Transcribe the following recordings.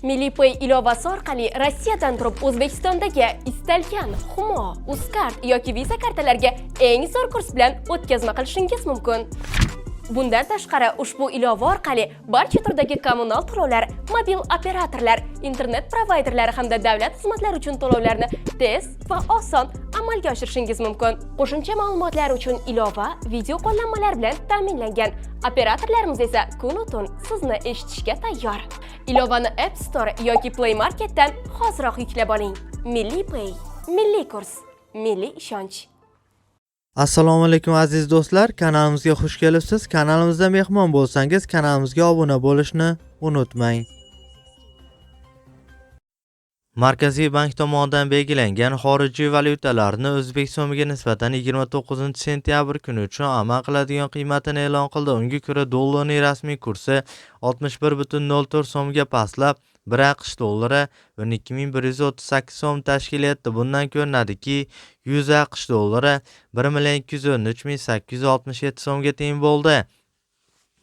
Millipay ilovasi orqali Rossiyadan turib O'zbekistondagi istalgan Humo, Uzcard yoki Visa kartalariga eng zo'r kurs bilan o'tkazma qilishingiz mumkin. Bundan tashqari ushbu ilova orqali barcha turdagi kommunal to'lovlar, mobil operatorlar, internet provayderlari hamda davlat xizmatlari uchun to'lovlarni tez va oson amalga oshirishingiz mumkin. Qo'shimcha ma'lumotlar uchun ilova video qo'llanmalar bilan ta'minlangan. Operatorlarimiz esa kun-u-tun sizni eshitishga tayyor. Ilovani App Store yoki Play Marketdan hoziroq yuklab oling. Millipay, milliy kurs, milliy ishonch. Assalomu alaykum aziz do'stlar, kanalimizga xush kelibsiz. Kanalimizda mehmon bo'lsangiz, kanalimizga obuna bo'lishni unutmang. Markaziy bank tomonidan belgilangan xorijiy valyutalarni O'zbek so'miga nisbatan 29-sentyabr kuni uchun amal qiladigan qiymatini e'lon qildi. Unga ko'ra dollarning rasmiy kursi 61.04 so'mga pastlab, 1 AQSh dollari 12138 so'm tashkil etdi. Bundan ko'rinadiki, 100 AQSh dollari 1,213,867 so'mga teng bo'ldi.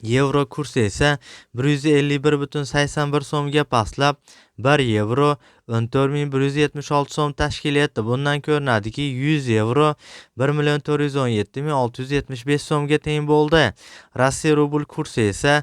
Yevro kursi esa 151.81 so'mga pastlab, 1 yevro 14.176 so'm tashkil etdi. Bundan ko'rinadiki, 100 yevro 1,417,675 so'mga teng bo'ldi. Rossiya rubl kursi esa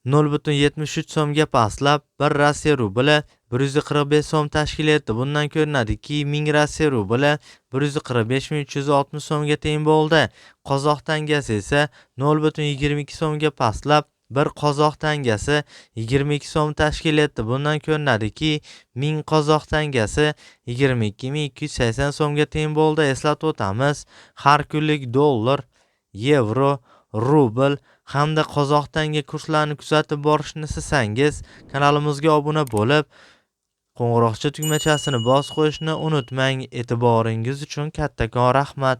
0.73 so'mga pastlab, 1 Rossiya rubli 145 so'm tashkil etdi. Bundan ko'rinadiki, 1000 Rossiya rubli 145.360 so'mga teng bo'ldi. Qozoq tangasi esa 0.22 so'mga pastlab, 1 qozoq tangasi 22 so'm tashkil etdi. Bundan ko'rinadiki, 1000 qozoq tangasi 22.280 so'mga teng bo'ldi. Eslatib o'tamiz, har kunlik dollar, yevro, rubl hamda qozoq tanga kurslarini kuzatib borishni istasangiz, kanalimizga obuna bo'lib, qo'ng'iroqcha tugmachasini bosib qo'yishni unutmang. E'tiboringiz uchun kattakon rahmat.